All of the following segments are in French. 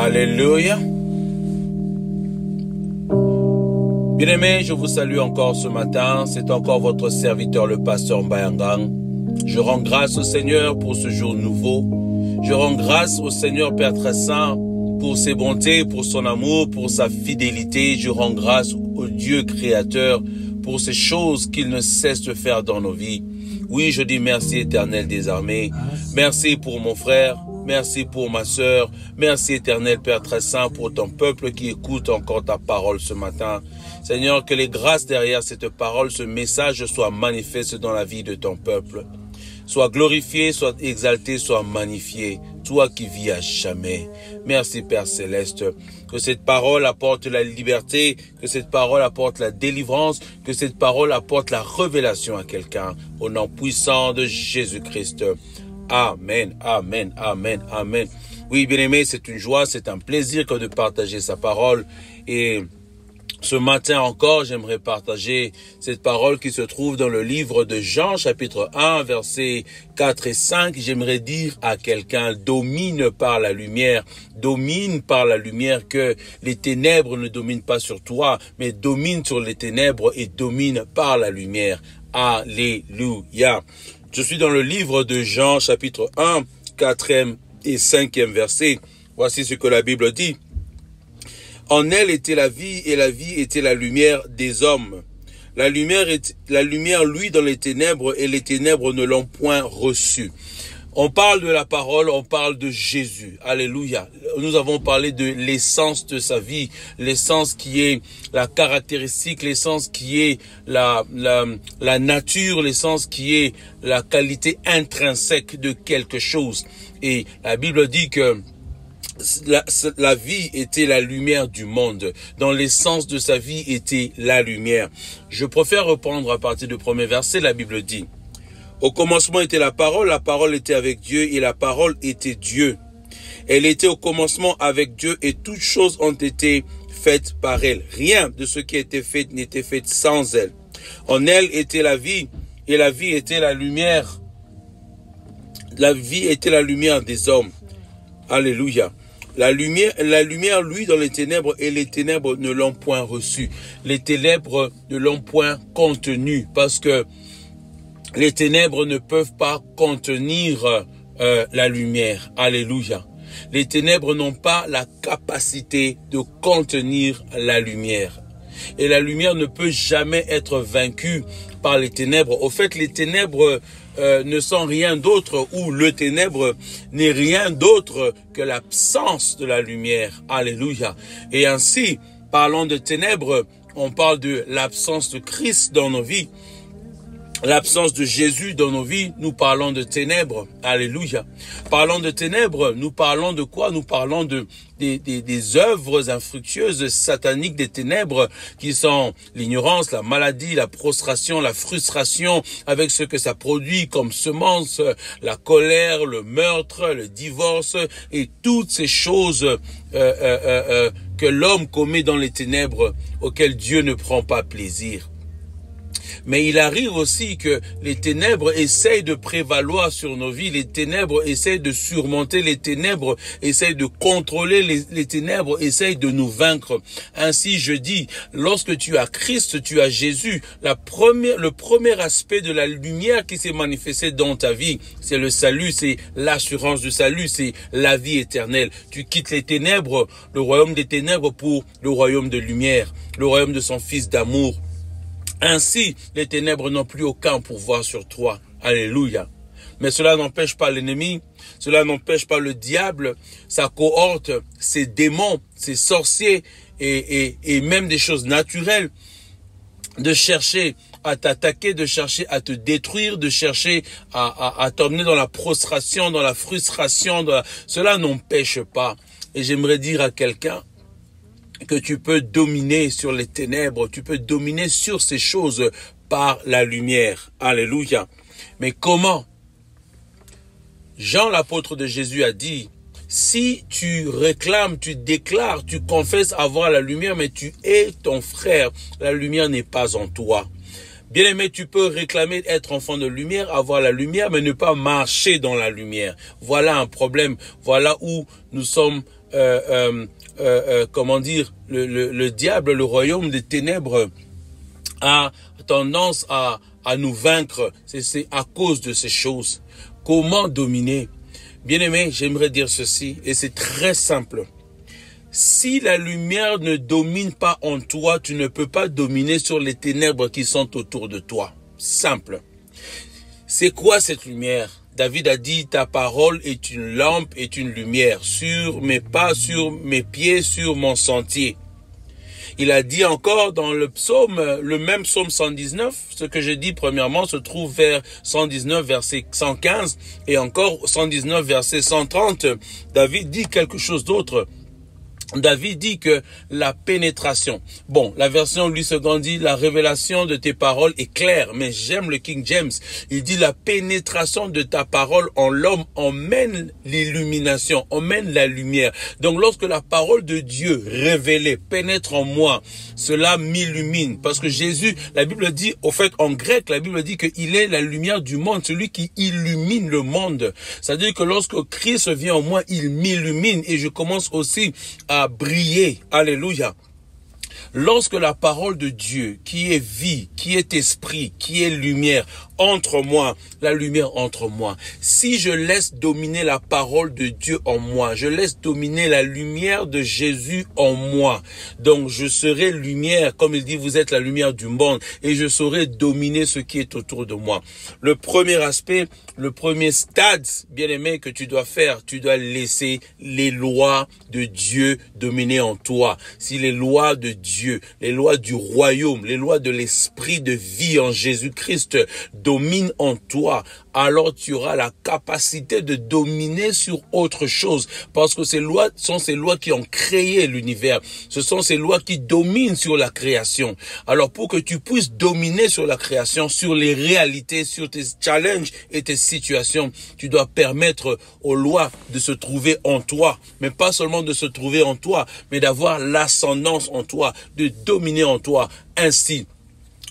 Alléluia. Bien-aimés, je vous salue encore ce matin. C'est encore votre serviteur, le pasteur Mbayangang. Je rends grâce au Seigneur pour ce jour nouveau. Je rends grâce au Seigneur Père très saint pour ses bontés, pour son amour, pour sa fidélité. Je rends grâce au Dieu créateur pour ces choses qu'il ne cesse de faire dans nos vies. Oui, je dis merci Éternel des armées. Merci pour mon frère. Merci pour ma sœur. Merci Éternel Père très saint pour ton peuple qui écoute encore ta parole ce matin. Seigneur, que les grâces derrière cette parole, ce message soit manifeste dans la vie de ton peuple. Sois glorifié, sois exalté, sois magnifié. Toi qui vis à jamais. Merci Père Céleste. Que cette parole apporte la liberté, que cette parole apporte la délivrance, que cette parole apporte la révélation à quelqu'un. Au nom puissant de Jésus-Christ. Amen, amen, amen, amen. Oui, bien-aimé, c'est une joie, c'est un plaisir que de partager sa parole. Et ce matin encore, j'aimerais partager cette parole qui se trouve dans le livre de Jean, chapitre 1, versets 4 et 5. J'aimerais dire à quelqu'un, domine par la lumière, domine par la lumière, que les ténèbres ne dominent pas sur toi, mais domine sur les ténèbres et domine par la lumière. Alléluia. Je suis dans le livre de Jean, chapitre 1, 4e et 5e verset. Voici ce que la Bible dit. En elle était la vie, et la vie était la lumière des hommes. La lumière, luit dans les ténèbres, et les ténèbres ne l'ont point reçue. On parle de la parole, on parle de Jésus. Alléluia. Nous avons parlé de l'essence de sa vie, l'essence qui est la caractéristique, l'essence qui est la nature, l'essence qui est la qualité intrinsèque de quelque chose. Et la Bible dit que la vie était la lumière du monde. Dans l'essence de sa vie était la lumière. Je préfère reprendre à partir du premier verset. La Bible dit: au commencement était la parole était avec Dieu et la parole était Dieu. Elle était au commencement avec Dieu et toutes choses ont été faites par elle. Rien de ce qui a été fait n'était fait sans elle. En elle était la vie et la vie était la lumière. La vie était la lumière des hommes. Alléluia. La lumière luit dans les ténèbres et les ténèbres ne l'ont point reçue. Les ténèbres ne l'ont point contenue parce que les ténèbres ne peuvent pas contenir la lumière. Alléluia. Les ténèbres n'ont pas la capacité de contenir la lumière. Et la lumière ne peut jamais être vaincue par les ténèbres. Au fait, les ténèbres ne sont rien d'autre, ou le ténèbre n'est rien d'autre que l'absence de la lumière. Alléluia. Et ainsi, parlant de ténèbres, on parle de l'absence de Christ dans nos vies. L'absence de Jésus dans nos vies, nous parlons de ténèbres. Alléluia. Parlant de ténèbres, nous parlons de quoi? Nous parlons des œuvres infructueuses, sataniques des ténèbres, qui sont l'ignorance, la maladie, la prostration, la frustration, avec ce que ça produit comme semence, la colère, le meurtre, le divorce, et toutes ces choses que l'homme commet dans les ténèbres, auxquelles Dieu ne prend pas plaisir. Mais il arrive aussi que les ténèbres essayent de prévaloir sur nos vies, les ténèbres essayent de surmonter, les ténèbres essayent de contrôler, les ténèbres essayent de nous vaincre. Ainsi, je dis, lorsque tu as Christ, tu as Jésus, le premier aspect de la lumière qui s'est manifestée dans ta vie, c'est le salut, c'est l'assurance du salut, c'est la vie éternelle. Tu quittes les ténèbres, le royaume des ténèbres pour le royaume de lumière, le royaume de son Fils d'amour. Ainsi, les ténèbres n'ont plus aucun pouvoir sur toi. Alléluia. Mais cela n'empêche pas l'ennemi, cela n'empêche pas le diable, sa cohorte, ses démons, ses sorciers et même des choses naturelles de chercher à t'attaquer, de chercher à te détruire, de chercher à t'emmener dans la prostration, dans la frustration. Cela n'empêche pas. Et j'aimerais dire à quelqu'un que tu peux dominer sur les ténèbres, tu peux dominer sur ces choses par la lumière. Alléluia. Mais comment? Jean, l'apôtre de Jésus, a dit, si tu réclames, tu déclares, tu confesses avoir la lumière, mais tu es ton frère, la lumière n'est pas en toi. Bien-aimé, tu peux réclamer être enfant de lumière, avoir la lumière, mais ne pas marcher dans la lumière. Voilà un problème. Voilà où nous sommes comment dire, le diable, le royaume des ténèbres a tendance à nous vaincre. C'est à cause de ces choses. Comment dominer? Bien-aimé, j'aimerais dire ceci, et c'est très simple. Si la lumière ne domine pas en toi, tu ne peux pas dominer sur les ténèbres qui sont autour de toi. Simple. C'est quoi cette lumière? David a dit, ta parole est une lampe, est une lumière sur mes pas, sur mes pieds, sur mon sentier. Il a dit encore dans le psaume, le même psaume 119, ce que je dis premièrement se trouve vers 119 verset 115 et encore 119 verset 130. David dit quelque chose d'autre. David dit que la pénétration, bon, la version Louis II dit la révélation de tes paroles est claire, mais j'aime le King James. Il dit la pénétration de ta parole en l'homme emmène l'illumination, emmène la lumière. Donc lorsque la parole de Dieu révélée pénètre en moi, cela m'illumine. Parce que Jésus, la Bible dit, au fait en grec, la Bible dit qu'il est la lumière du monde, celui qui illumine le monde. C'est-à-dire que lorsque Christ vient en moi, il m'illumine et je commence aussi à briller. Alléluia. Lorsque la parole de Dieu, qui est vie, qui est esprit, qui est lumière, entre moi, la lumière entre moi. Si je laisse dominer la parole de Dieu en moi, je laisse dominer la lumière de Jésus en moi. Donc je serai lumière, comme il dit, vous êtes la lumière du monde, et je saurai dominer ce qui est autour de moi. Le premier aspect, le premier stade, bien aimé, que tu dois faire, tu dois laisser les lois de Dieu dominer en toi. Si les lois de Dieu, les lois du royaume, les lois de l'esprit de vie en Jésus-Christ domine en toi, alors tu auras la capacité de dominer sur autre chose. Parce que ces lois sont ces lois qui ont créé l'univers. Ce sont ces lois qui dominent sur la création. Alors pour que tu puisses dominer sur la création, sur les réalités, sur tes challenges et tes situations, tu dois permettre aux lois de se trouver en toi. Mais pas seulement de se trouver en toi, mais d'avoir l'ascendance en toi, de dominer en toi. Ainsi,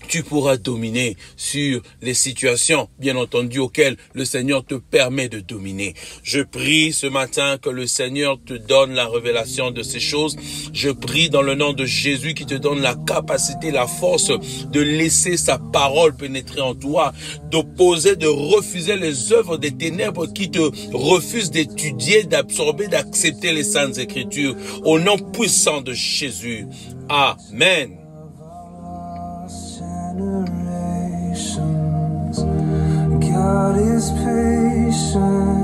tu pourras dominer sur les situations, bien entendu, auxquelles le Seigneur te permet de dominer. Je prie ce matin que le Seigneur te donne la révélation de ces choses. Je prie dans le nom de Jésus qui te donne la capacité, la force de laisser sa parole pénétrer en toi, d'opposer, de refuser les œuvres des ténèbres qui te refusent d'étudier, d'absorber, d'accepter les Saintes Écritures. Au nom puissant de Jésus. Amen. God is patient.